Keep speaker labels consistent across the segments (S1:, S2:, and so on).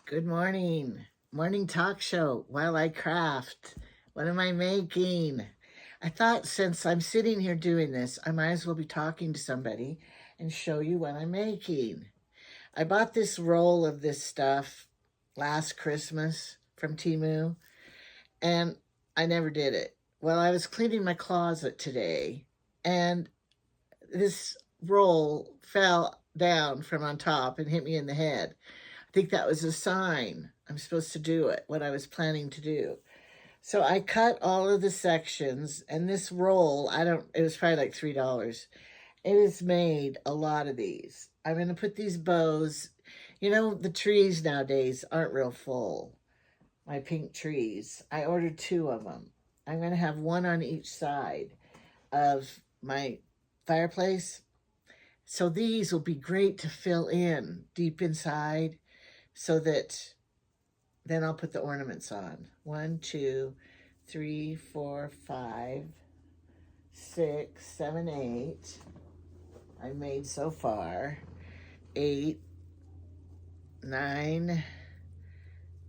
S1: Good morning. Morning talk show while I craft. What am I making? I thought since I'm sitting here doing this, I might as well be talking to somebody and show you what I'm making. I bought this roll of this stuff last Christmas from Temu and I never did it. Well, I was cleaning my closet today and this roll fell down from on top and hit me in the head. I think that was a sign I'm supposed to do it, what I was planning to do. So I cut all of the sections, and this roll, it was probably like $3. It has made a lot of these. I'm going to put these bows, the trees nowadays aren't real full. My pink trees. I ordered 2 of them. I'm going to have one on each side of my fireplace. So these will be great to fill in deep inside so that then I'll put the ornaments on. 1, 2, 3, 4, 5, 6, 7, 8. I made so far 8, 9,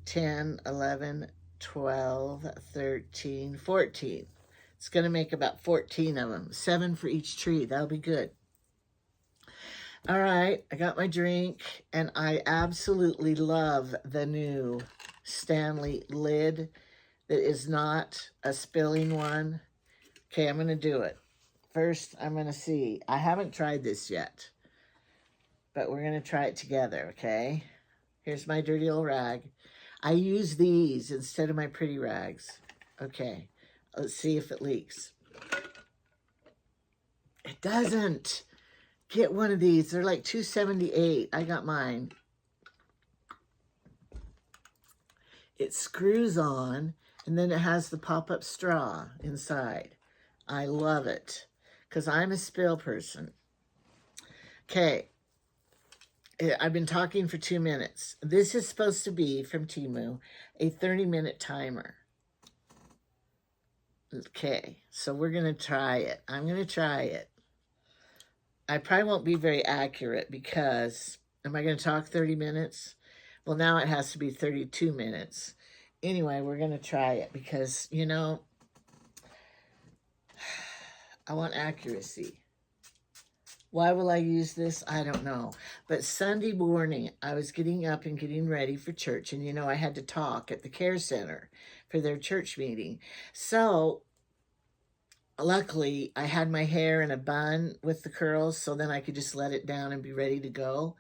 S1: 10, 11, 12, 13, 14. It's going to make about 14 of them. 7 for each tree. That'll be good. All right, I got my drink, and I absolutely love the new Stanley lid that is not a spilling one. Okay, I'm going to do it. First, I'm going to see. I haven't tried this yet, but we're going to try it together, okay? Here's my dirty old rag. I use these instead of my pretty rags. Okay, let's see if it leaks. It doesn't. Get one of these. They're like $2.78. I got mine. It screws on, and then it has the pop-up straw inside. I love it because I'm a spill person. Okay. I've been talking for 2 minutes. This is supposed to be, from Temu, a 30-minute timer. Okay, so we're going to try it. I'm going to try it. I probably won't be very accurate because, am I going to talk 30 minutes? Well, now it has to be 32 minutes. Anyway, we're going to try it because, I want accuracy. Why will I use this? I don't know. But Sunday morning, I was getting up and getting ready for church. And, I had to talk at the care center for their church meeting. So luckily, I had my hair in a bun with the curls, so then I could just let it down and be ready to go.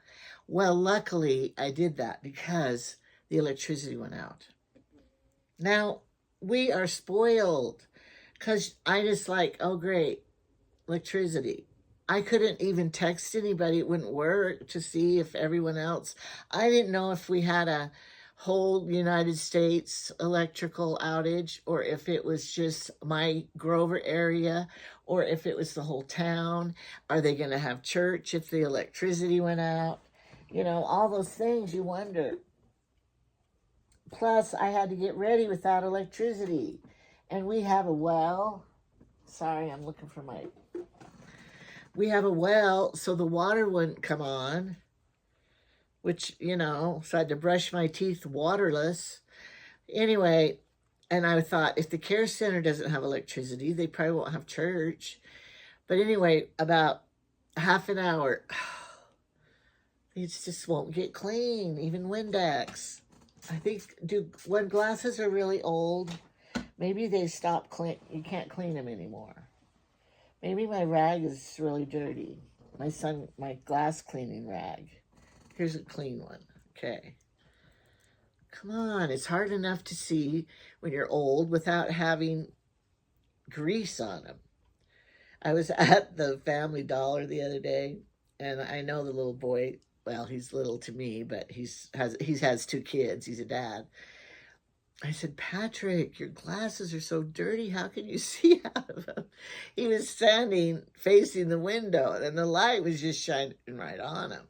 S1: Well, luckily, I did that because the electricity went out. Now, we are spoiled because I just like, oh, great, electricity. I couldn't even text anybody. It wouldn't work to see if everyone else. I didn't know if we had a whole United States electrical outage, or if it was just my Grover area, or if it was the whole town. Are they going to have church if the electricity went out? All those things you wonder. Plus, I had to get ready without electricity. And we have a well. Sorry, I'm looking for my... We have a well, so the water wouldn't come on. Which, so I had to brush my teeth waterless. Anyway, and I thought, if the care center doesn't have electricity, they probably won't have church. But anyway, about half an hour, it just won't get clean, even Windex. I think, when glasses are really old, maybe they stop clean. You can't clean them anymore. Maybe my rag is really dirty. My glass cleaning rag. Here's a clean one. Okay. Come on. It's hard enough to see when you're old without having grease on them. I was at the Family Dollar the other day, and I know the little boy. Well, he's little to me, but he has 2 kids. He's a dad. I said, Patrick, your glasses are so dirty. How can you see out of them? He was standing facing the window, and the light was just shining right on him.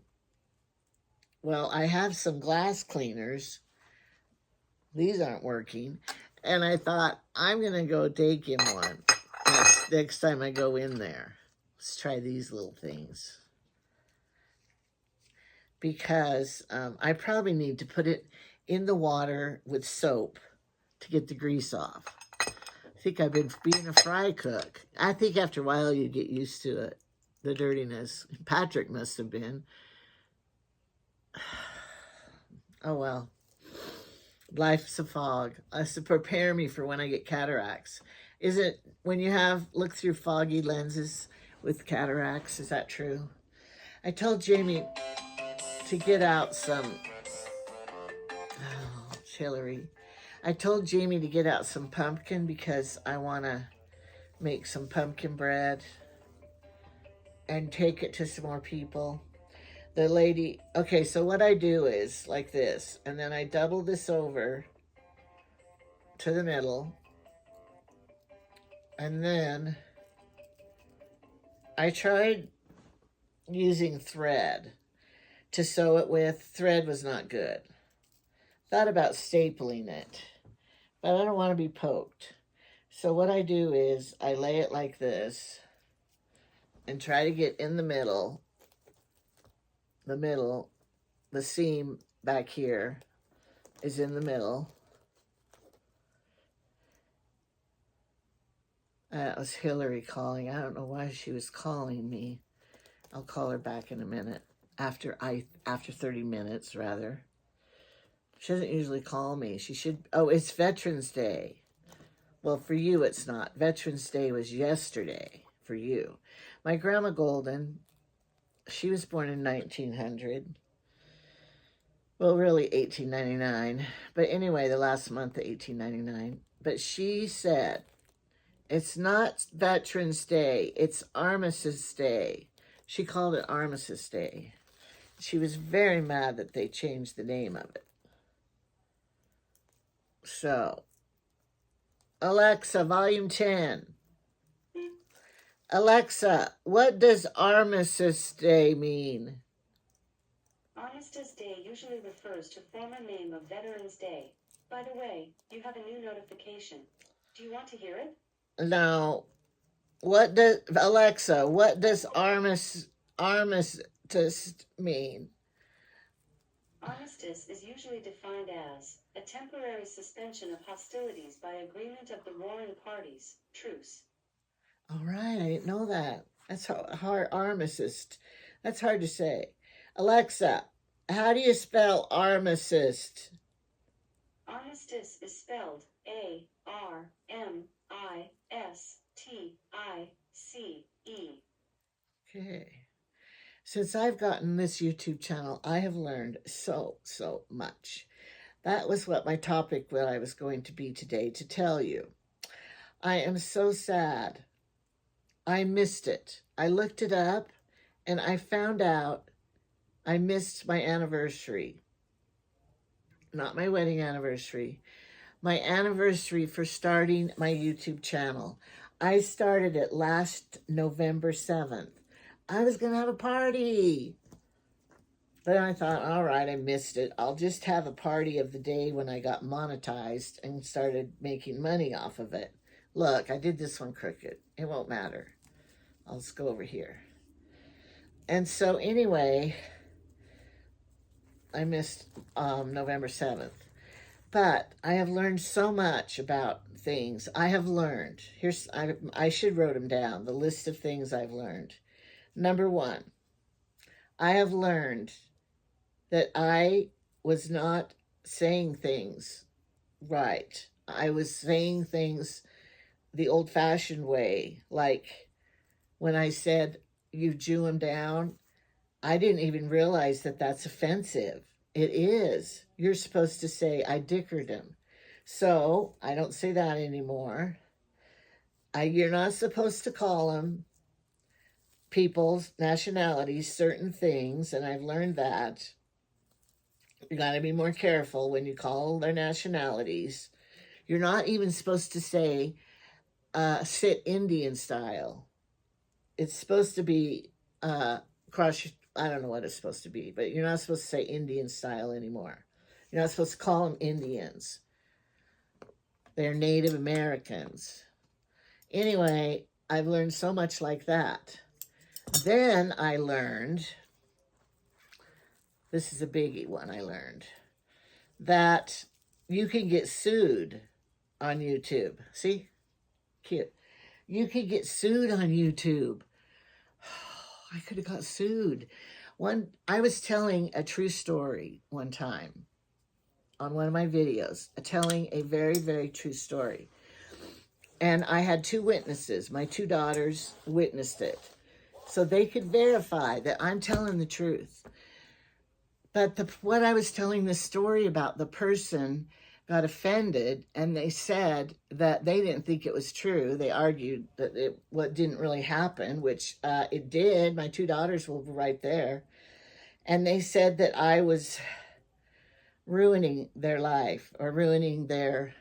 S1: Well, I have some glass cleaners. These aren't working. And I thought, I'm going to go take him one next time I go in there. Let's try these little things. Because I probably need to put it in the water with soap to get the grease off. I think I've been being a fry cook. I think after a while you get used to it, the dirtiness. Patrick must have been. Oh, well. Life's a fog. That's to prepare me for when I get cataracts. Is it when you look through foggy lenses with cataracts? Is that true? I told Jamie to get out some... Oh, Hillary. I told Jamie to get out some pumpkin because I want to make some pumpkin bread and take it to some more people. The lady, okay, so what I do is like this, and then I double this over to the middle, and then I tried using thread to sew it with. Thread was not good. Thought about stapling it, but I don't want to be poked. So what I do is I lay it like this and try to get in the middle, the seam back here is in the middle. That was Hillary calling. I don't know why she was calling me. I'll call her back in a minute. After 30 minutes, rather. She doesn't usually call me. She should. Oh, it's Veterans Day. Well, for you, it's not. Veterans Day was yesterday for you. My grandma Golden, she was born in 1900. Well, really 1899. But anyway, the last month of 1899. But she said, it's not Veterans Day. It's Armistice Day. She called it Armistice Day. She was very mad that they changed the name of it. So, Alexa, volume 10. Alexa, what does Armistice Day mean?
S2: Armistice Day usually refers to former name of Veterans Day. By the way, you have a new notification. Do you want to hear it?
S1: No. Alexa, what does armistice mean?
S2: Armistice is usually defined as a temporary suspension of hostilities by agreement of the warring parties, truce.
S1: All right, I didn't know that. That's hard, armistice. That's hard to say. Alexa, how do you spell armistice?
S2: Armistice is spelled A-R-M-I-S-T-I-C-E.
S1: Okay. Since I've gotten this YouTube channel, I have learned so much. That was what my topic that I was going to be today to tell you. I am so sad. I missed it. I looked it up and I found out I missed my anniversary. Not my wedding anniversary. My anniversary for starting my YouTube channel. I started it last November 7th. I was going to have a party. But I thought, all right, I missed it. I'll just have a party of the day when I got monetized and started making money off of it. Look, I did this one crooked. It won't matter. I'll just go over here. And so anyway, I missed November 7th. But I have learned so much about things. I have learned. I should wrote them down, the list of things I've learned. Number 1, I have learned that I was not saying things right. I was saying things the old-fashioned way. Like when I said, you Jew him down, I didn't even realize that that's offensive. It is. You're supposed to say, I dickered him. So I don't say that anymore. You're not supposed to call them people's nationalities certain things, and I've learned that. You got to be more careful when you call their nationalities. You're not even supposed to say, sit Indian style. It's supposed to be cross. I don't know what it's supposed to be, but you're not supposed to say Indian style anymore. You're not supposed to call them Indians. They're Native Americans. Anyway, I've learned so much like that. Then I learned, this is a biggie one I learned. that you can get sued on YouTube. See? Cute. You could get sued on YouTube. I could have got sued. I was telling a true story one time on one of my videos, telling a very, very true story. And I had two witnesses. My two daughters witnessed it. So they could verify that I'm telling the truth. But what I was telling the story about, the person got offended, and they said that they didn't think it was true. They argued that it didn't really happen, which it did. My two daughters were right there. And they said that I was ruining their life, or ruining their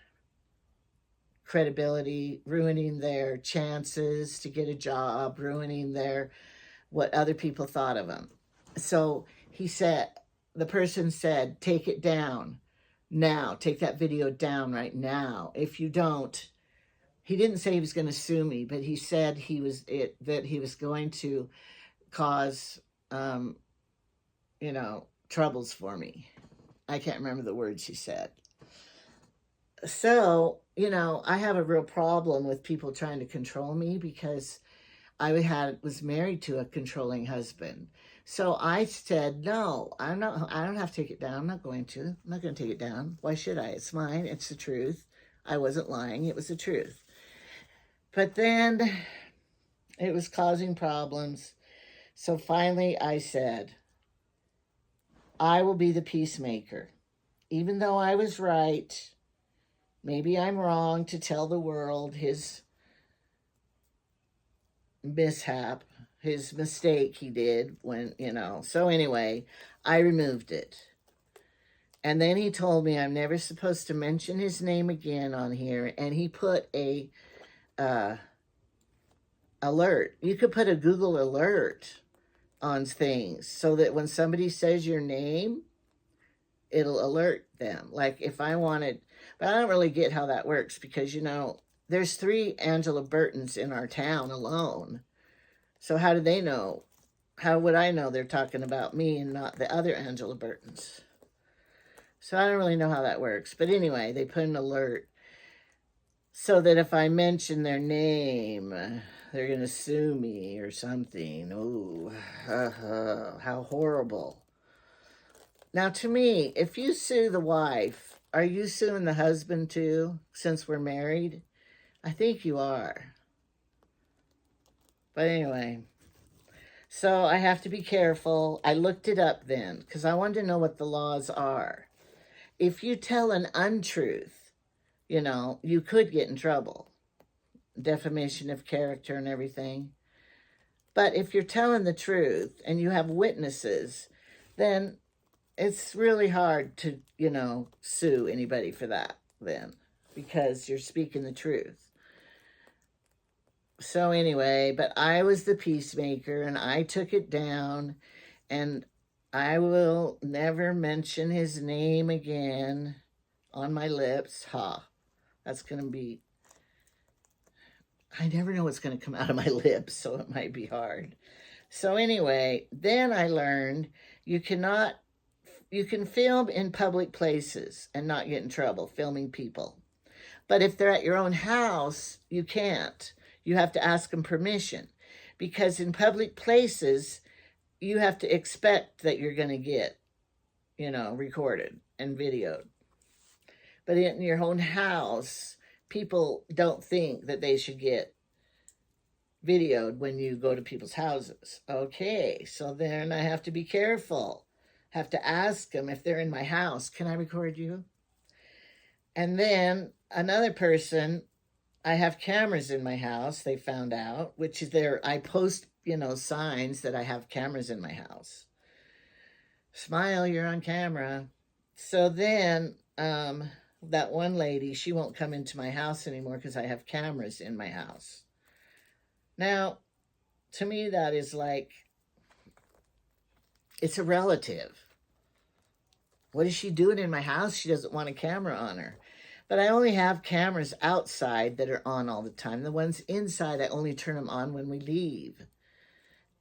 S1: credibility, ruining their chances to get a job, ruining what other people thought of them. So the person said, take it down now. Take that video down right now. If you don't, he didn't say he was going to sue me, but he said that he was going to cause, troubles for me. I can't remember the words he said. So, I have a real problem with people trying to control me, because I was married to a controlling husband. So I said, no, I don't have to take it down. I'm not going to take it down. Why should I? It's mine. It's the truth. I wasn't lying. It was the truth. But then it was causing problems. So finally I said, I will be the peacemaker. Even though I was right, maybe I'm wrong to tell the world his mishap, his mistake he did So anyway, I removed it. And then he told me I'm never supposed to mention his name again on here. And he put a alert. You could put a Google alert on things so that when somebody says your name, it'll alert them. Like if I wanted, but I don't really get how that works, because, there's 3 Angela Burtons in our town alone. So how do they know? How would I know they're talking about me and not the other Angela Burtons? So I don't really know how that works. But anyway, they put an alert so that if I mention their name, they're going to sue me or something. Ooh, how horrible. Now, to me, if you sue the wife, are you suing the husband too, since we're married? I think you are. But anyway, so I have to be careful. I looked it up then, because I wanted to know what the laws are. If you tell an untruth, you could get in trouble. Defamation of character and everything. But if you're telling the truth and you have witnesses, then it's really hard to, sue anybody for that then, because you're speaking the truth. So anyway, but I was the peacemaker, and I took it down, and I will never mention his name again on my lips. That's going to be, I never know what's going to come out of my lips, so it might be hard. So anyway, then I learned you can film in public places and not get in trouble, filming people. But if they're at your own house, you can't. You have to ask them permission, because in public places, you have to expect that you're going to get, recorded and videoed. But in your own house, people don't think that they should get videoed when you go to people's houses. Okay, so then I have to be careful. Have to ask them if they're in my house, can I record you? And then another person, I have cameras in my house, they found out, which is I post, signs that I have cameras in my house. Smile, you're on camera. So then, that one lady, she won't come into my house anymore because I have cameras in my house. Now, to me, that is like, it's a relative. What is she doing in my house? She doesn't want a camera on her. But I only have cameras outside that are on all the time. The ones inside, I only turn them on when we leave.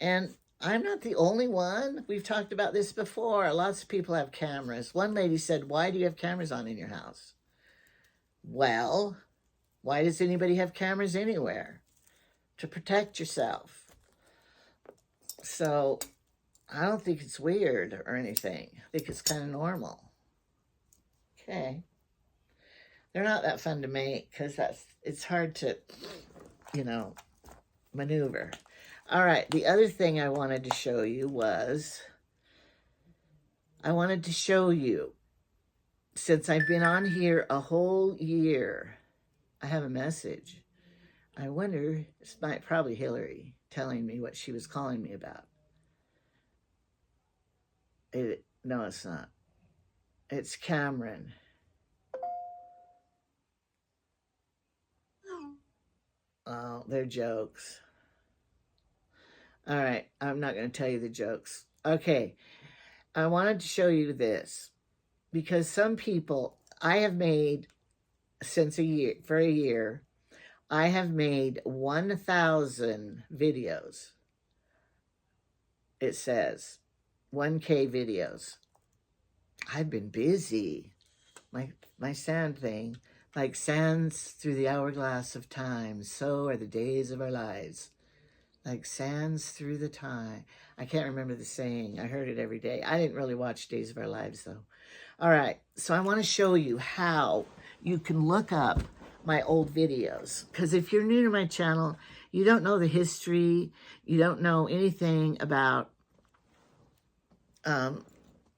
S1: And I'm not the only one. We've talked about this before. Lots of people have cameras. One lady said, why do you have cameras on in your house? Well, why does anybody have cameras anywhere? To protect yourself. So I don't think it's weird or anything. I think it's kind of normal. Okay. They're not that fun to make because it's hard to, maneuver. All right, the other thing I wanted to show you was, since I've been on here a whole year, I have a message. I wonder, it's probably Hillary telling me what she was calling me about. No, it's not. It's Cameron. Oh, they're jokes. All right, I'm not going to tell you the jokes. Okay, I wanted to show you this because some people, I have made for a year, I have made 1,000 videos. It says 1K videos. I've been busy. My sand thing, like sands through the hourglass of time, so are the days of our lives. Like sands through the time. I can't remember the saying. I heard it every day. I didn't really watch Days of Our Lives, though. All right, so I want to show you how you can look up my old videos. Because if you're new to my channel, you don't know the history, you don't know anything about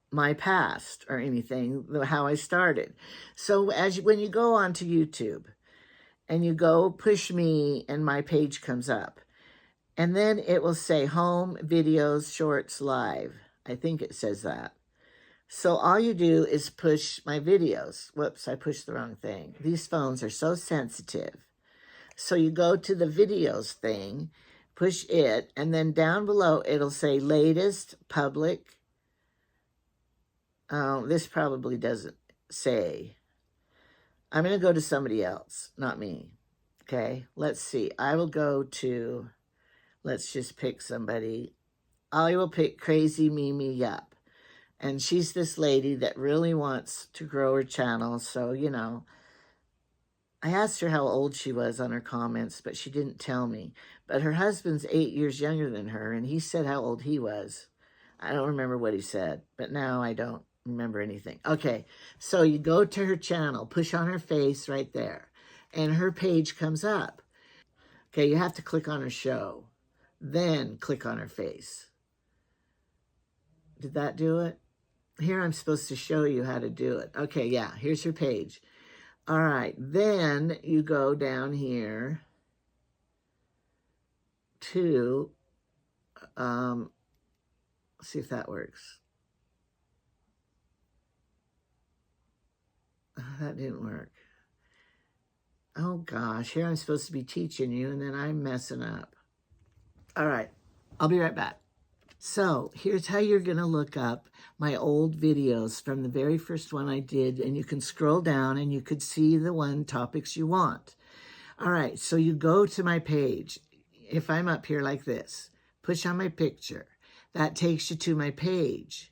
S1: my past or anything, how I started. So when you go onto YouTube and you go push me and my page comes up, and then it will say home, videos, shorts, live. I think it says that. So all you do is push my videos. Whoops, I pushed the wrong thing. These phones are so sensitive. So you go to the videos thing, push it, and then down below it'll say latest, public. This probably doesn't say. I'm going to go to somebody else, not me. Okay, let's see. I will go to, let's just pick somebody. I will pick Crazy Mimi Yup. And she's this lady that really wants to grow her channel. So, I asked her how old she was on her comments, but she didn't tell me. But her husband's 8 years younger than her, and he said how old he was. I don't remember what he said, but now I don't remember anything. Okay, so you go to her channel, push on her face right there, and her page comes up. Okay, you have to click on her show, then click on her face. Did that do it? Here I'm supposed to show you how to do it. Okay, yeah, here's her page. All right, then you go down here to, see if that works. That didn't work. Oh gosh, here I'm supposed to be teaching you and then I'm messing up. All right, I'll be right back. So here's how you're going to look up my old videos from the very first one I did, and you can scroll down and you could see the topics you want. All right, so you go to my page. If I'm up here like this, push on my picture. That takes you to my page.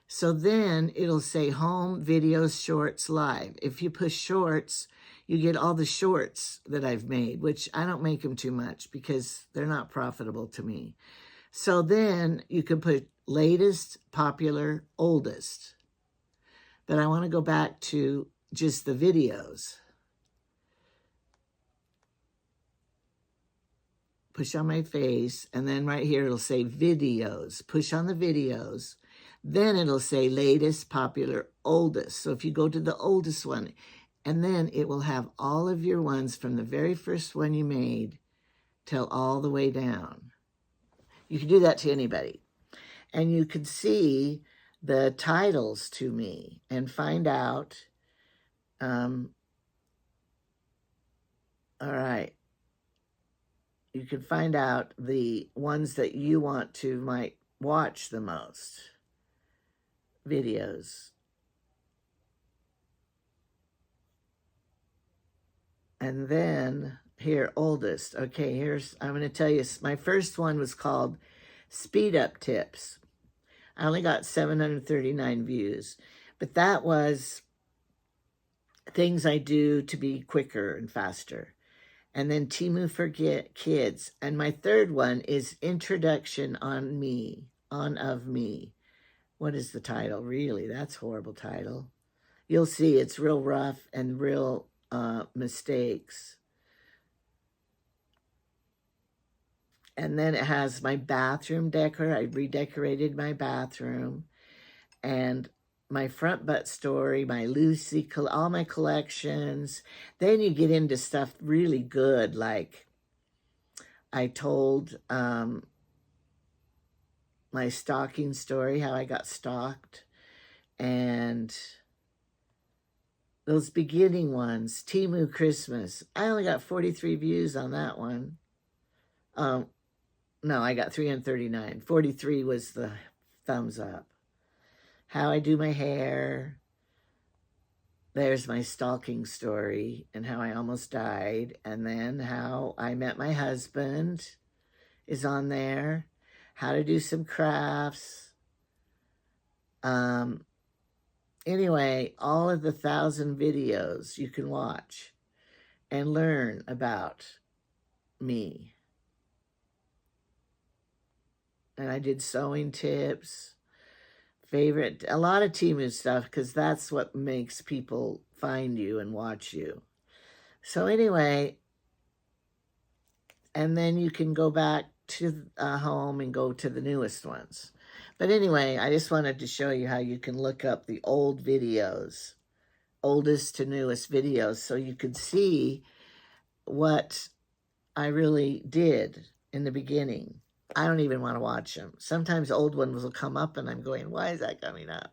S1: So then it'll say home, videos, shorts, live. If you push shorts, you get all the shorts that I've made, which I don't make them too much because they're not profitable to me. So then you can put latest, popular, oldest. But I want to go back to just the videos. Push on my face, and then right here it'll say videos. Push on the videos. Then it'll say latest, popular, oldest. So if you go to the oldest one, and then it will have all of your ones from the very first one you made till all the way down. You can do that to anybody. And you can see the titles to me and find out, all right, you can find out the ones that you might watch the most videos. And then here, oldest. Okay, I'm going to tell you, my first one was called speed up tips. I only got 739 views, but that was things I do to be quicker and faster. And then Temu for Kids. And my third one is Introduction on Me, on of Me. What is the title? Really, that's a horrible title. You'll see it's real rough and real mistakes. And then it has my bathroom decor. I redecorated my bathroom. And my front butt story, my Lucy, all my collections. Then you get into stuff really good, like I told my stalking story, how I got stalked, and those beginning ones, Temu Christmas. I only got 43 views on that one. No, I got 339. 43 was the thumbs up. How I do my hair. There's my stalking story and how I almost died. And then how I met my husband is on there. How to do some crafts. Anyway, all of the 1,000 videos you can watch and learn about me. And I did sewing tips, a lot of Temu stuff, because that's what makes people find you and watch you. So anyway, and then you can go back to home and go to the newest ones. But anyway, I just wanted to show you how you can look up the old videos, oldest to newest videos, so you could see what I really did in the beginning. I don't even want to watch them. Sometimes old ones will come up and I'm going, why is that coming up?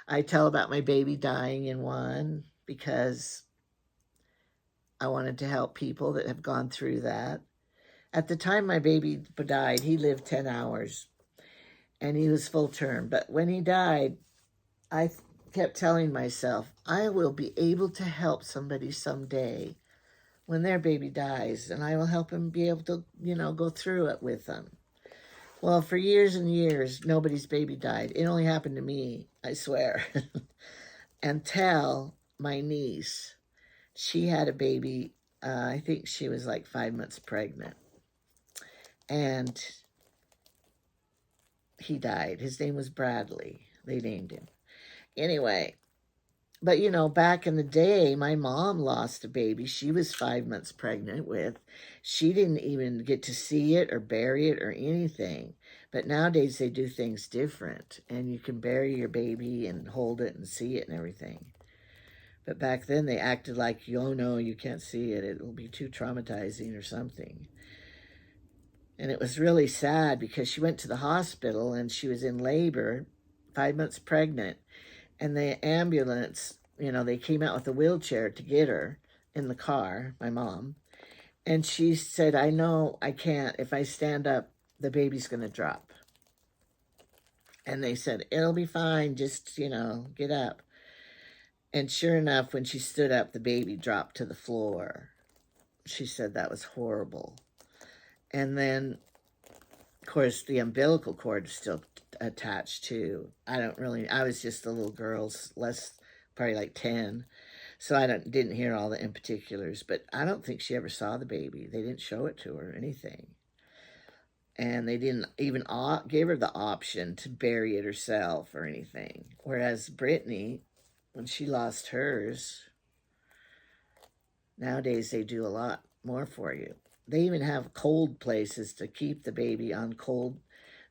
S1: I tell about my baby dying in one because I wanted to help people that have gone through that. At the time my baby died, he lived 10 hours and he was full term. But when he died, I kept telling myself, I will be able to help somebody someday when their baby dies, and I will help them be able to, go through it with them. Well, for years and years, nobody's baby died. It only happened to me, I swear. Until my niece, she had a baby, I think she was like 5 months pregnant. And he died. His name was Bradley. They named him. Anyway, but back in the day, my mom lost a baby she was 5 months pregnant with. She didn't even get to see it or bury it or anything. But nowadays they do things different, and you can bury your baby and hold it and see it and everything. But back then they acted like, oh no, you can't see it. It'll be too traumatizing or something. And it was really sad because she went to the hospital and she was in labor, 5 months pregnant. And the ambulance, they came out with a wheelchair to get her in the car, my mom. And she said, I know I can't. If I stand up, the baby's going to drop. And they said, it'll be fine. Just, get up. And sure enough, when she stood up, the baby dropped to the floor. She said that was horrible. And then, of course, the umbilical cord is still attached too. I was just a little girl, probably like 10. So I didn't hear all the in particulars, but I don't think she ever saw the baby. They didn't show it to her or anything. And they didn't even give her the option to bury it herself or anything. Whereas Brittany, when she lost hers, nowadays they do a lot more for you. They even have cold places to keep the baby on cold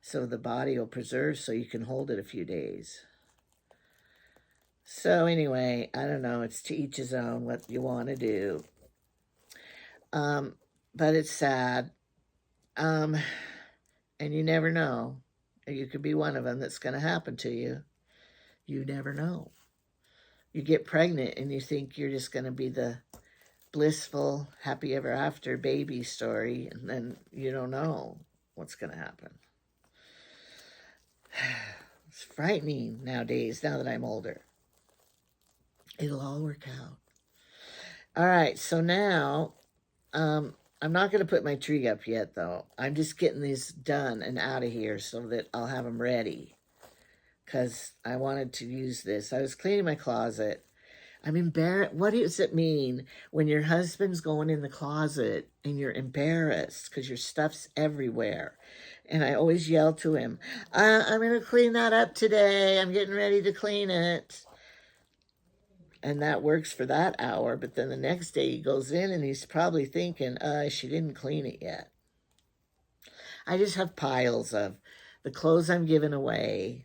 S1: so the body will preserve so you can hold it a few days. So anyway, I don't know. It's to each his own what you want to do. But it's sad. And you never know. You could be one of them that's going to happen to you. You never know. You get pregnant and you think you're just going to be the blissful, happy ever after baby story, and then you don't know what's going to happen. It's frightening nowadays, now that I'm older. It'll all work out. All right, so now I I'm not going to put my tree up yet, though. I'm just getting these done and out of here so that I'll have them ready. Because I wanted to use this. I was cleaning my closet. I'm embarrassed. What does it mean when your husband's going in the closet and you're embarrassed because your stuff's everywhere? And I always yell to him, I'm going to clean that up today. I'm getting ready to clean it. And that works for that hour. But then the next day he goes in and he's probably thinking, she didn't clean it yet. I just have piles of the clothes I'm giving away,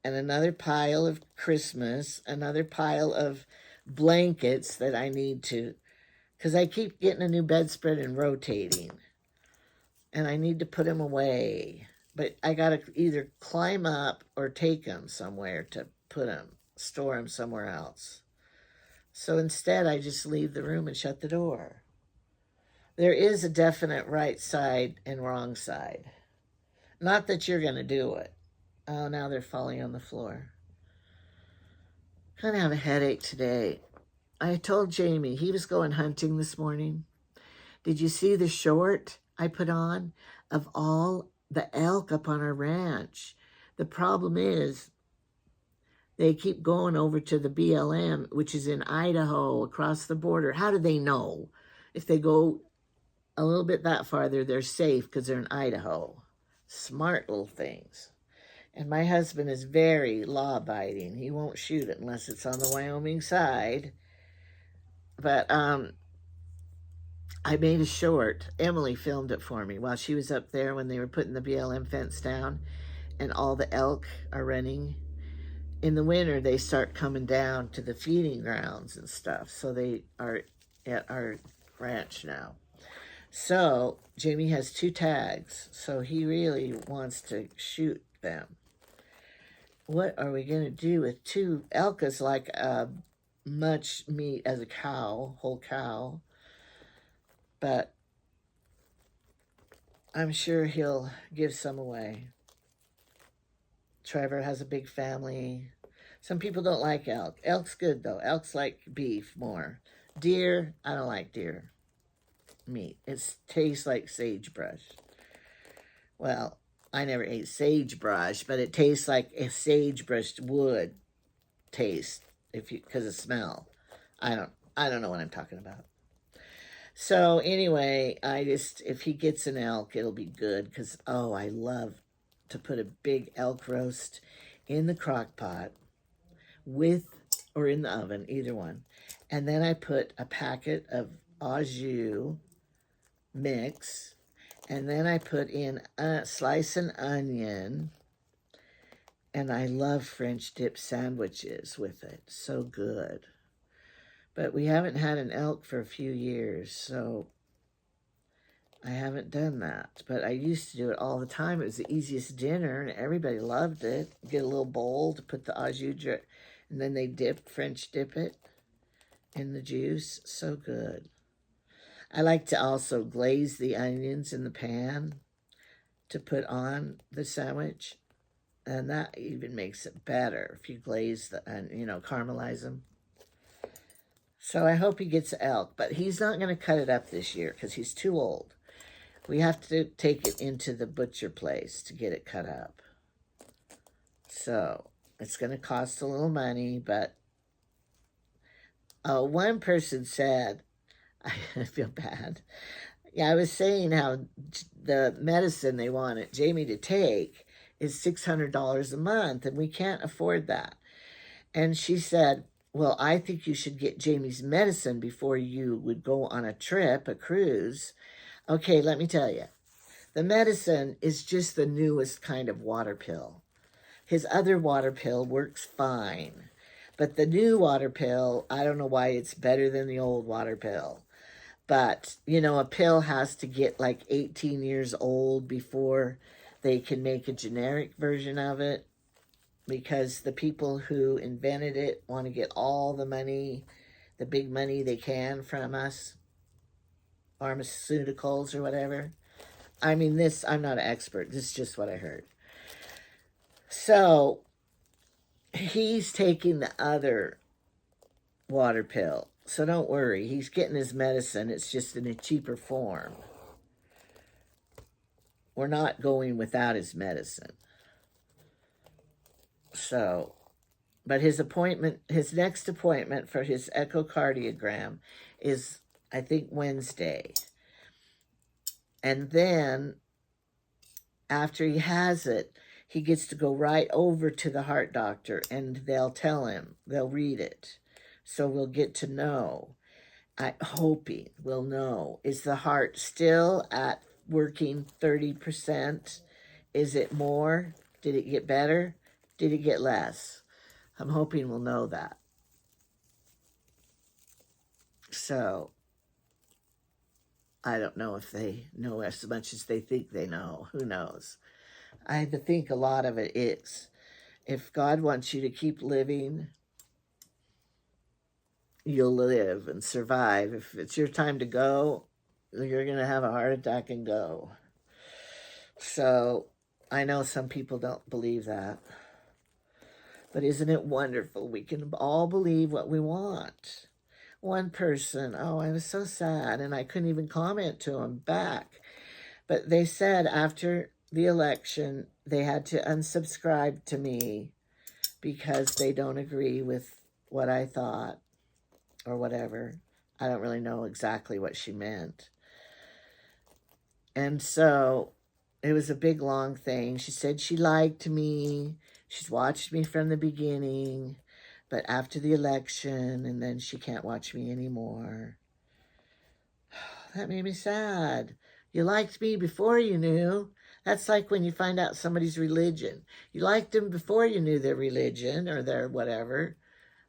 S1: and another pile of Christmas, another pile of blankets that I need to, because I keep getting a new bedspread and rotating, and I need to put them away. But I got to either climb up or take them somewhere to put them, store them somewhere else. So instead, I just leave the room and shut the door. There is a definite right side and wrong side. Not that you're going to do it. Oh, now they're falling on the floor. Kind of have a headache today. I told Jamie he was going hunting this morning. Did you see the short I put on of all the elk up on our ranch? The problem is they keep going over to the BLM, which is in Idaho, across the border. How do they know? If they go a little bit that farther, they're safe because they're in Idaho. Smart little things. And my husband is very law-abiding. He won't shoot it unless it's on the Wyoming side. But I made a short. Emily filmed it for me while she was up there when they were putting the BLM fence down and all the elk are running. In the winter, they start coming down to the feeding grounds and stuff. So they are at our ranch now. So Jamie has 2 tags. So he really wants to shoot them. What are we going to do with 2 elk? Is like much meat as a cow, whole cow. But I'm sure he'll give some away. Trevor has a big family. Some people don't like elk. Elk's good, though. Elk's like beef more. Deer, I don't like deer meat. It tastes like sagebrush. Well, I never ate sagebrush, but it tastes like a sagebrush would taste because of smell. I don't know what I'm talking about. So anyway, if he gets an elk, it'll be good because I love to put a big elk roast in the crock pot or in the oven, either one. And then I put a packet of au jus mix, and then I put in a slice an onion, and I love French dip sandwiches with it. So good. But we haven't had an elk for a few years, so I haven't done that. But I used to do it all the time. It was the easiest dinner, and everybody loved it. Get a little bowl to put the au jus, and then they French dip it in the juice. So good. I like to also glaze the onions in the pan to put on the sandwich. And that even makes it better if you glaze caramelize them. So I hope he gets elk, but he's not going to cut it up this year because he's too old. We have to take it into the butcher place to get it cut up. So it's going to cost a little money, but one person said, I feel bad. Yeah, I was saying how the medicine they wanted Jamie to take is $600 a month, and we can't afford that. And she said, well, I think you should get Jamie's medicine before you would go on a trip, a cruise. Okay, let me tell you. The medicine is just the newest kind of water pill. His other water pill works fine. But the new water pill, I don't know why it's better than the old water pill. But, a pill has to get like 18 years old before they can make a generic version of it, because the people who invented it want to get all the money, the big money they can from us, pharmaceuticals or whatever. I mean, I'm not an expert. This is just what I heard. So he's taking the other water pill. So don't worry. He's getting his medicine. It's just in a cheaper form. we're not going without his medicine. So, but his next appointment for his echocardiogram is, I think, Wednesday. And then after he has it, he gets to go right over to the heart doctor and they'll tell him, they'll read it. So we'll get to know. I'm hoping we'll know. Is the heart still at working 30%? Is it more? Did it get better? Did it get less? I'm hoping we'll know that. So, I don't know if they know as much as they think they know. Who knows? I think a lot of it is. If God wants you to keep living, you'll live and survive. If it's your time to go, you're going to have a heart attack and go. So, I know some people don't believe that. But isn't it wonderful? We can all believe what we want. One person, oh, I was so sad, and I couldn't even comment to him back. But they said after the election, they had to unsubscribe to me because they don't agree with what I thought or whatever. I don't really know exactly what she meant. And so it was a big, long thing. She said she liked me. She's watched me from the beginning, but after the election, and then she can't watch me anymore. That made me sad. You liked me before you knew. That's like when you find out somebody's religion. You liked them before you knew their religion or their whatever,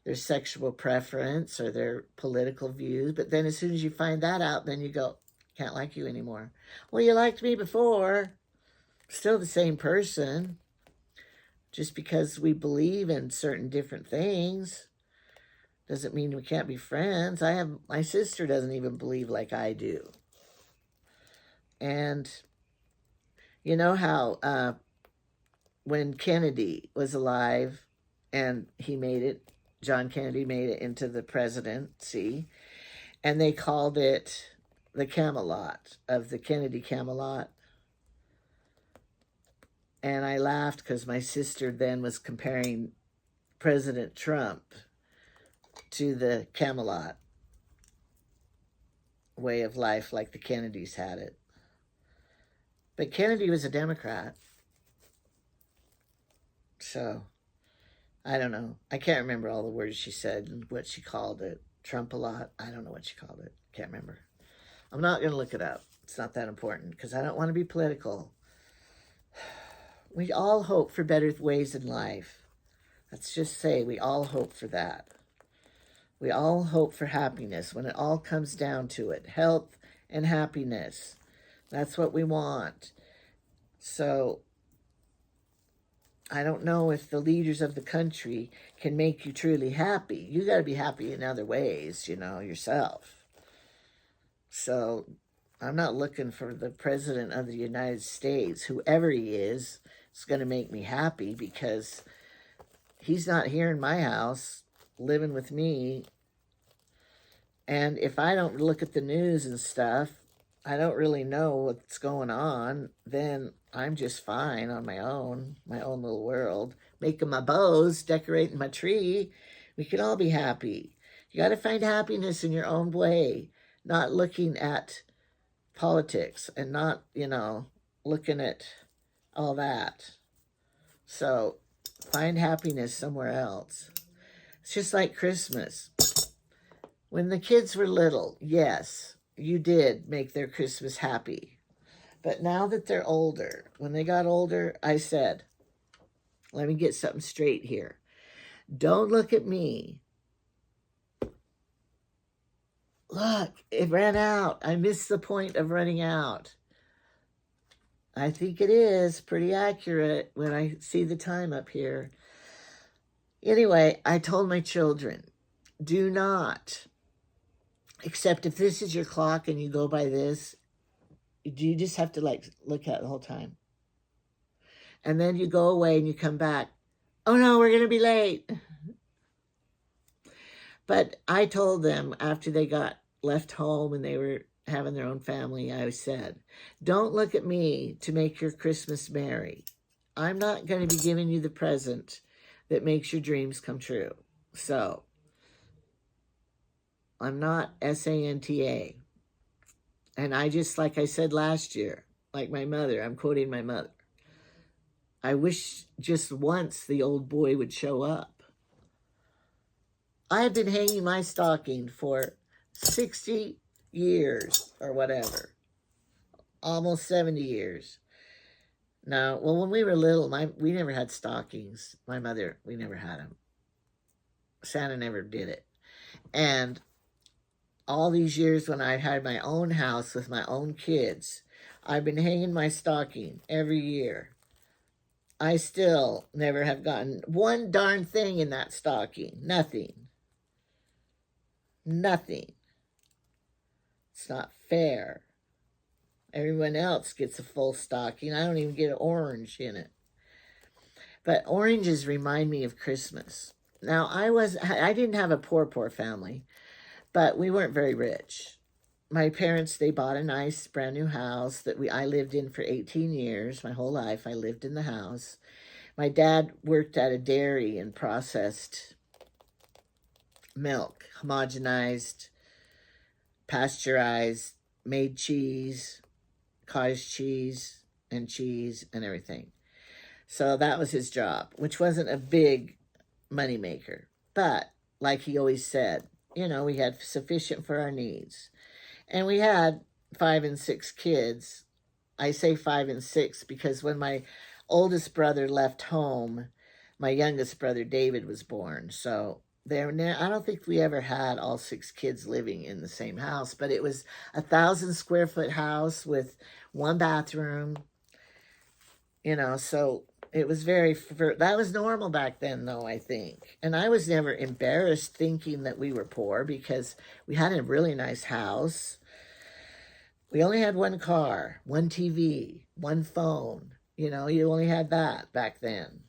S1: their sexual preference or their political views. But then as soon as you find that out, then you go, can't like you anymore. Well, you liked me before. Still the same person. Just because we believe in certain different things doesn't mean we can't be friends. My sister doesn't even believe like I do. And you know how when Kennedy was alive and John Kennedy made it into the presidency, and they called it the Camelot of the Kennedy Camelot. And I laughed because my sister then was comparing President Trump to the Camelot way of life like the Kennedys had it. But Kennedy was a Democrat. So, I don't know. I can't remember all the words she said and what she called it. Trump a lot. I don't know what she called it. Can't remember. I'm not going to look it up. It's not that important because I don't want to be political. We all hope for better ways in life. Let's just say we all hope for that. We all hope for happiness when it all comes down to it. Health and happiness. That's what we want. So, I don't know if the leaders of the country can make you truly happy. You got to be happy in other ways, yourself. So, I'm not looking for the president of the United States, whoever he is going to make me happy because he's not here in my house living with me. And if I don't look at the news and stuff, I don't really know what's going on, then I'm just fine on my own little world, making my bows, decorating my tree. We can all be happy. You got to find happiness in your own way, not looking at politics and not, looking at all that. So find happiness somewhere else. It's just like Christmas. When the kids were little, yes, you did make their Christmas happy. But now that they're older, when they got older, I said, let me get something straight here. Don't look at me. Look, it ran out. I missed the point of running out. I think it is pretty accurate when I see the time up here. Anyway, I told my children, do not, except if this is your clock and you go by this, you just have to look at it the whole time. And then you go away and you come back. Oh no, we're going to be late. But I told them after they got left home and they were having their own family, I said, don't look at me to make your Christmas merry. I'm not going to be giving you the present that makes your dreams come true. So, I'm not Santa. And I just, like I said last year, like my mother, I'm quoting my mother, I wish just once the old boy would show up. I have been hanging my stocking for 60 years or whatever, almost 70 years. Now, well, when we were little, we never had stockings. My mother, we never had them. Santa never did it. And all these years when I had my own house with my own kids, I've been hanging my stocking every year. I still never have gotten one darn thing in that stocking. Nothing. Nothing. It's not fair. Everyone else gets a full stocking. I don't even get an orange in it. But oranges remind me of Christmas. Now, I didn't have a poor family, but we weren't very rich. My parents, they bought a nice brand new house that I lived in for 18 years. My whole life I lived in the house. My dad worked at a dairy and processed milk, homogenized, pasteurized, made cheese, cottage cheese and everything. So that was his job, which wasn't a big moneymaker. But like he always said, we had sufficient for our needs. And we had 5 and 6 kids. I say 5 and 6 because when my oldest brother left home, my youngest brother David was born. So I don't think we ever had all 6 kids living in the same house, but it was 1,000-square-foot house with 1 bathroom, so it was that was normal back then, though, I think. And I was never embarrassed thinking that we were poor because we had a really nice house. We only had 1 car, 1 TV, 1 phone. You only had that back then.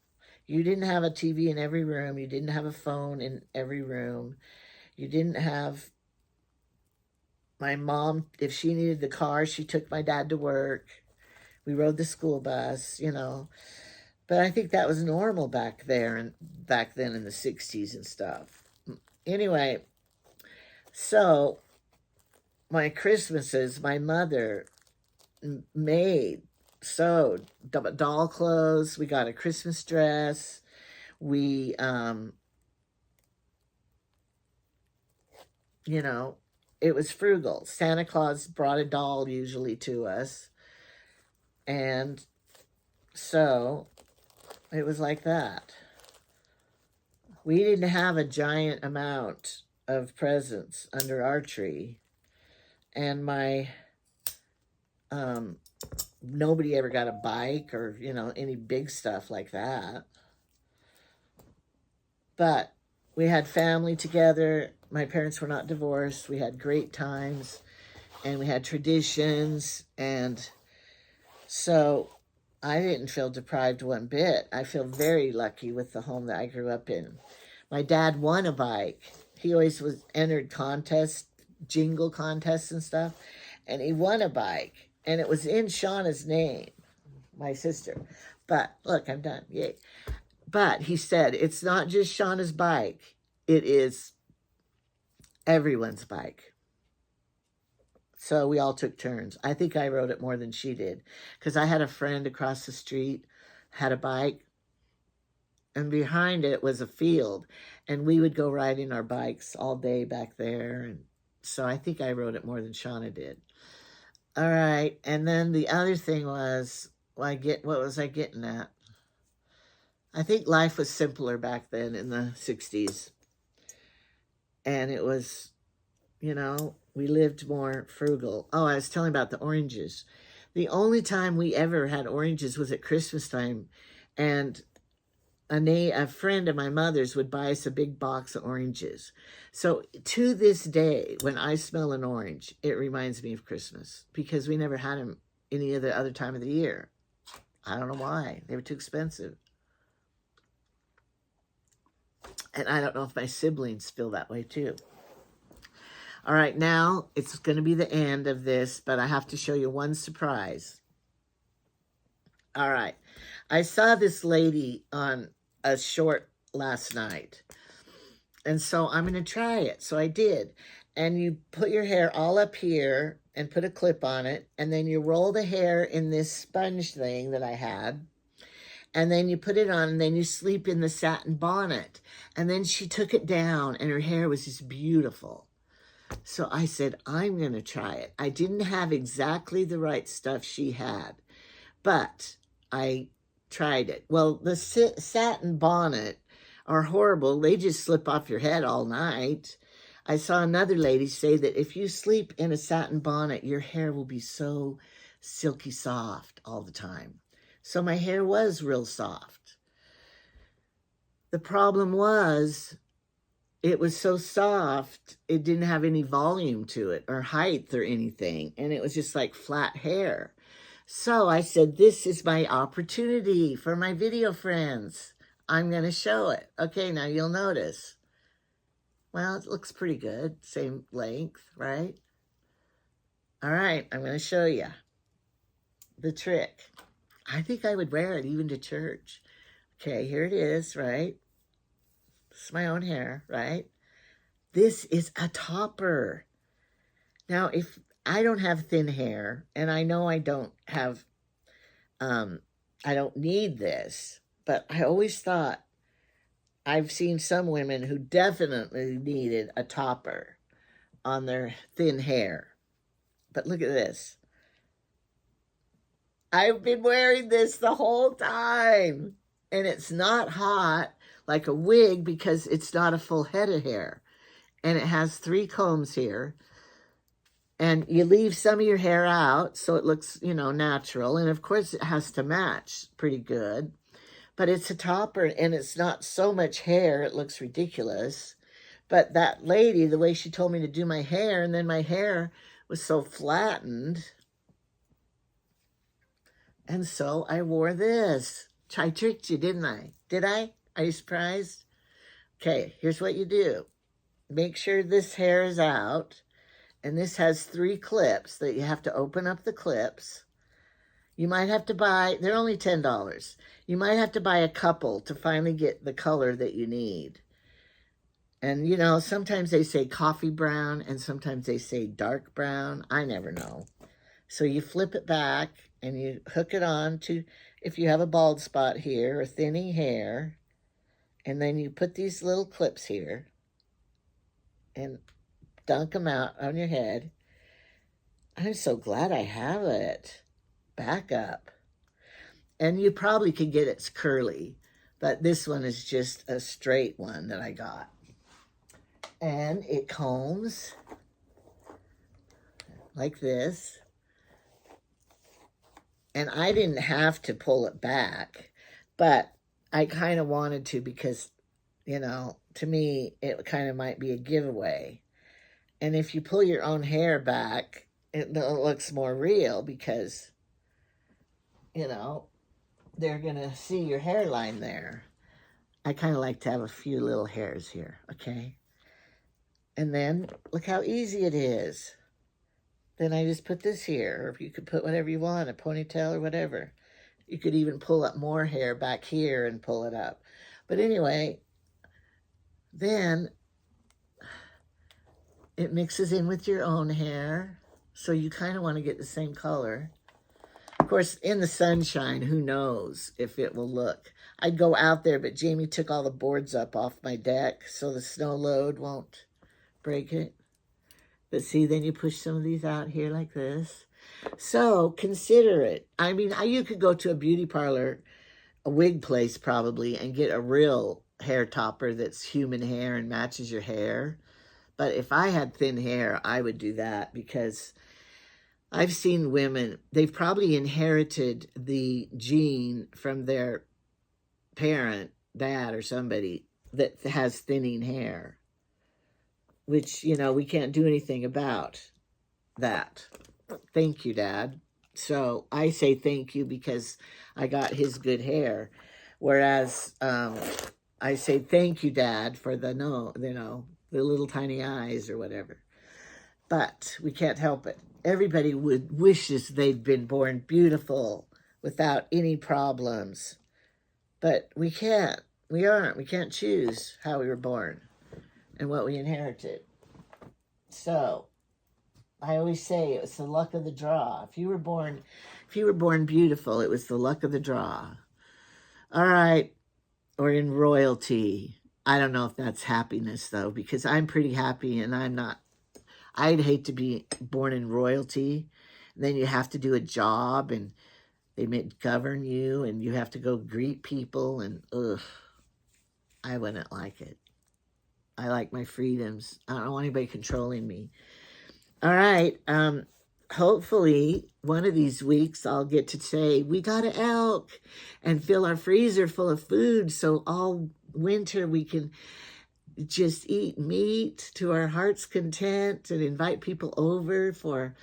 S1: You didn't have a TV in every room. You didn't have a phone in every room. You didn't have... My mom, if she needed the car, she took my dad to work. We rode the school bus, But I think that was normal back then in the 60s and stuff. Anyway, so my Christmases, my mother sewed doll clothes. We got a Christmas dress. We, it was frugal. Santa Claus brought a doll usually to us. And so it was like that. We didn't have a giant amount of presents under our tree. And nobody ever got a bike or, any big stuff like that. But we had family together. My parents were not divorced. We had great times and we had traditions. And so I didn't feel deprived one bit. I feel very lucky with the home that I grew up in. My dad won a bike. He always entered contests, jingle contests and stuff, and he won a bike. And it was in Shauna's name, my sister. But, look, I'm done. Yay. But he said, it's not just Shauna's bike. It is everyone's bike. So we all took turns. I think I rode it more than she did. Because I had a friend across the street, had a bike. And behind it was a field. And we would go riding our bikes all day back there. And so I think I rode it more than Shauna did. All right. And then the other thing was, what was I getting at? I think life was simpler back then in the 60s. And it was, we lived more frugal. Oh, I was telling about the oranges. The only time we ever had oranges was at Christmas time. And a friend of my mother's would buy us a big box of oranges. So to this day, when I smell an orange, it reminds me of Christmas. Because we never had them any other time of the year. I don't know why. They were too expensive. And I don't know if my siblings feel that way too. All right, now it's going to be the end of this, but I have to show you one surprise. All right. I saw this lady on a short last night. And so I'm going to try it. So I did. And you put your hair all up here and put a clip on it. And then you roll the hair in this sponge thing that I had. And then you put it on and then you sleep in the satin bonnet. And then she took it down and her hair was just beautiful. So I said, I'm going to try it. I didn't have exactly the right stuff she had, but I tried it. Well, the satin bonnet are horrible. They just slip off your head all night. I saw another lady say that if you sleep in a satin bonnet, your hair will be so silky soft all the time. So my hair was real soft. The problem was it was so soft, it didn't have any volume to it or height or anything. And it was just like flat hair. So I said, this is my opportunity for my video friends. I'm going to show it. Okay, now you'll notice. Well, it looks pretty good. Same length, right? All right, I'm going to show you the trick. I think I would wear it even to church. Okay, here it is, right? This is my own hair, right? This is a topper. Now, if I don't have thin hair, and I know I don't have, I don't need this, but I always thought I've seen some women who definitely needed a topper on their thin hair. But look at this. I've been wearing this the whole time, and it's not hot like a wig because it's not a full head of hair, and it has 3 combs here. And you leave some of your hair out so it looks, you know, natural. And of course it has to match pretty good. But it's a topper and it's not so much hair, it looks ridiculous. But that lady, the way she told me to do my hair, and then my hair was so flattened. And so I wore this. I tricked you, didn't I? Did I? Are you surprised? Okay, here's what you do. Make sure this hair is out. And this has 3 clips that you have to open up the clips. You might have to buy, they're only $10. You might have to buy a couple to finally get the color that you need. And, you know, sometimes they say coffee brown and sometimes they say dark brown. I never know. So you flip it back and you hook it on to, if you have a bald spot here or thinning hair. And then you put these little clips here and dunk them out on your head. I'm so glad I have it. Back up. And you probably could get it curly, but this one is just a straight one that I got. And it combs like this. And I didn't have to pull it back, but I kind of wanted to because, you know, to me, it kind of might be a giveaway. And if you pull your own hair back, it looks more real because, you know, they're going to see your hairline there. I kind of like to have a few little hairs here, okay? And then look how easy it is. Then I just put this here, or you could put whatever you want, a ponytail or whatever. You could even pull up more hair back here and pull it up. But anyway, then it mixes in with your own hair, so you kind of want to get the same color. Of course, in the sunshine, who knows if it will look. I'd go out there, but Jamie took all the boards up off my deck so the snow load won't break it. But see, then you push some of these out here like this. So consider it. I mean, you could go to a beauty parlor, a wig place probably, and get a real hair topper that's human hair and matches your hair. But if I had thin hair, I would do that because I've seen women, they've probably inherited the gene from their parent, dad or somebody that has thinning hair, which, you know, we can't do anything about that. Thank you, Dad. So I say thank you because I got his good hair. Whereas I say thank you, Dad, for the, no, you know, the little tiny eyes or whatever. but we can't help it. Everybody wishes they'd been born beautiful without any problems, but we can't. We aren't. We can't choose how we were born and what we inherited. So I always say it was the luck of the draw. If you were born beautiful, it was the luck of the draw. All right, or in royalty. I don't know if that's happiness though, because I'm pretty happy and I'm not. I'd hate to be born in royalty. Then you have to do a job and they govern you and you have to go greet people and ugh, I wouldn't like it. I like my freedoms. I don't want anybody controlling me. All right. Hopefully one of these weeks I'll get to say we got an elk and fill our freezer full of food so all winter we can just eat meat to our heart's content and invite people over for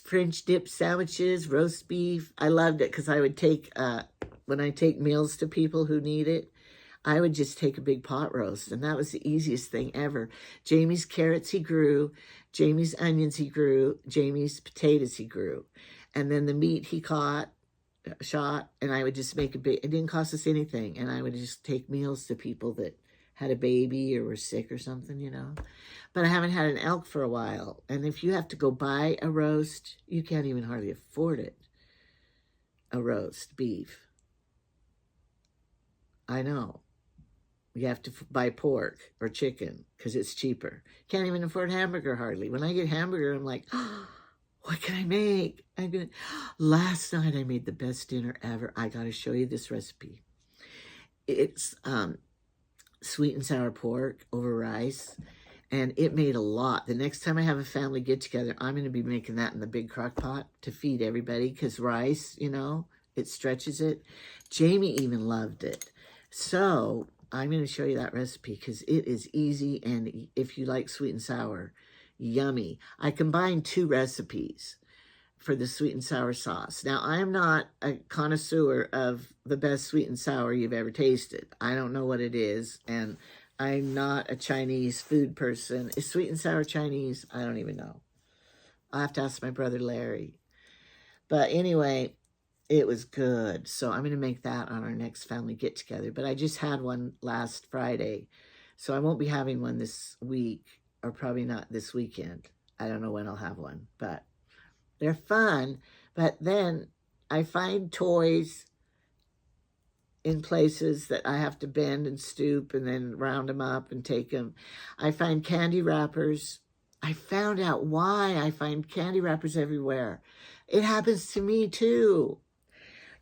S1: French dip sandwiches, roast beef. I loved it because I would take, when I take meals to people who need it, I would just take a big pot roast, and that was the easiest thing ever. Jamie's carrots he grew, Jamie's onions he grew, Jamie's potatoes he grew, and then the meat he shot, and I would just make a big, it didn't cost us anything, and I would just take meals to people that had a baby or were sick or something, you know. But I haven't had an elk for a while, and if you have to go buy a roast, you can't even hardly afford it. A roast beef. I know. You have to buy pork or chicken because it's cheaper. Can't even afford hamburger hardly. When I get hamburger, I'm like, oh, what can I make? Last night I made the best dinner ever. I got to show you this recipe. It's sweet and sour pork over rice, and it made a lot. The next time I have a family get together, I'm going to be making that in the big crock pot to feed everybody because rice, you know, it stretches it. Jamie even loved it. So I'm going to show you that recipe because it is easy, and if you like sweet and sour, yummy. I combined 2 recipes for the sweet and sour sauce. Now, I am not a connoisseur of the best sweet and sour you've ever tasted. I don't know what it is, and I'm not a Chinese food person. Is sweet and sour Chinese? I don't even know. I'll have to ask my brother Larry. But anyway, it was good. So I'm going to make that on our next family get-together. But I just had one last Friday, so I won't be having one this week, or probably not this weekend. I don't know when I'll have one, but they're fun. But then I find toys in places that I have to bend and stoop and then round them up and take them. I find candy wrappers. I found out why I find candy wrappers everywhere. It happens to me too.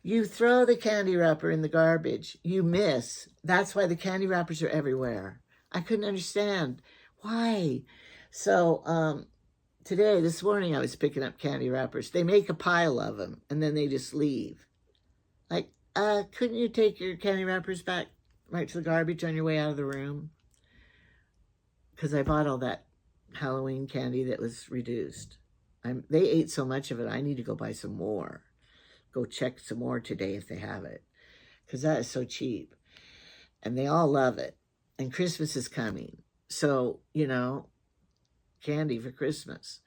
S1: You throw the candy wrapper in the garbage, you miss. That's why the candy wrappers are everywhere. I couldn't understand why. So this morning I was picking up candy wrappers. They make a pile of them and then they just leave. Like, couldn't you take your candy wrappers back right to the garbage on your way out of the room? Because I bought all that Halloween candy that was reduced. They ate so much of it, I need to go buy some more. Go check some more today if they have it. Because that is so cheap. And they all love it. And Christmas is coming. So, you know, candy for Christmas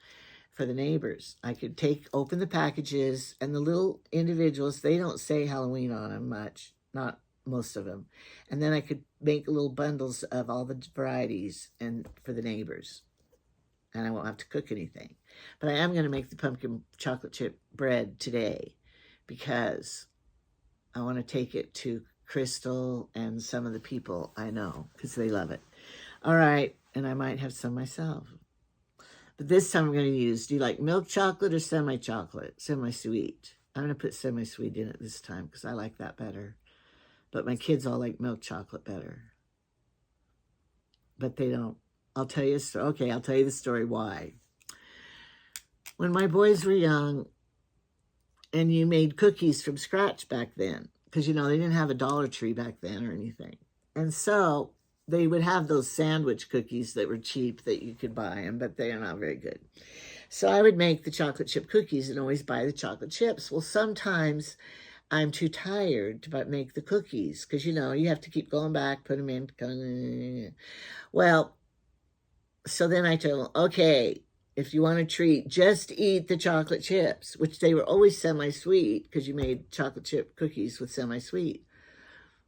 S1: for the neighbors. I could open the packages, and the little individuals, they don't say Halloween on them much. Not most of them. And then I could make little bundles of all the varieties and for the neighbors. And I won't have to cook anything. But I am going to make the pumpkin chocolate chip bread today because I want to take it to Crystal and some of the people I know because they love it. All right, and I might have some myself. But this time I'm going to use, do you like milk chocolate or semi-chocolate? Semi-sweet. I'm going to put semi-sweet in it this time because I like that better. But my kids all like milk chocolate better. But they don't. I'll tell you a story. Okay, I'll tell you the story why. When my boys were young, and you made cookies from scratch back then, because, you know, they didn't have a Dollar Tree back then or anything. And so they would have those sandwich cookies that were cheap that you could buy them, but they are not very good. So I would make the chocolate chip cookies and always buy the chocolate chips. Well, sometimes I'm too tired to make the cookies because, you know, you have to keep going back, put them in. Well, So then I told them, okay, if you want a treat, just eat the chocolate chips, which they were always semi-sweet because you made chocolate chip cookies with semi-sweet.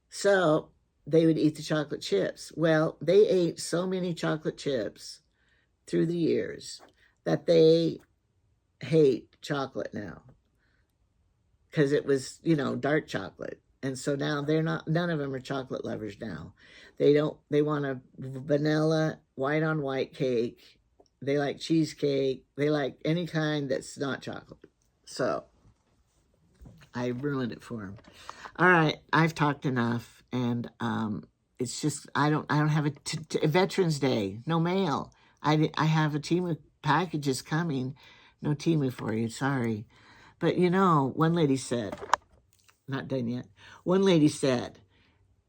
S1: So they would eat the chocolate chips. Well, they ate so many chocolate chips through the years that they hate chocolate now because it was, you know, dark chocolate. And so now none of them are chocolate lovers now. They want a vanilla white on white cake. They like cheesecake. They like any kind that's not chocolate. So I ruined it for them. All right, I've talked enough, and it's just I don't have a Veterans Day, no mail. I have a Temu packages coming, no Temu for you. Sorry, but you know, one lady said, not done yet. One lady said,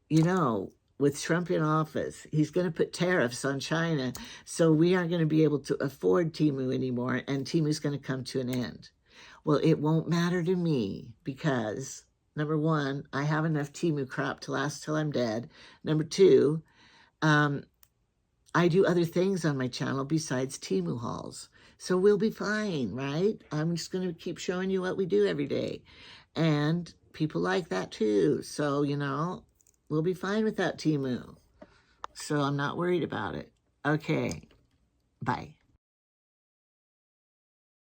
S1: you know, with Trump in office, he's going to put tariffs on China, so we aren't going to be able to afford Temu anymore, and Temu's going to come to an end. Well, it won't matter to me because, number one, I have enough Temu crop to last till I'm dead. Number two, I do other things on my channel besides Temu hauls. So we'll be fine, right? I'm just going to keep showing you what we do every day. And people like that too. So, you know, we'll be fine without Temu. So I'm not worried about it. Okay, bye.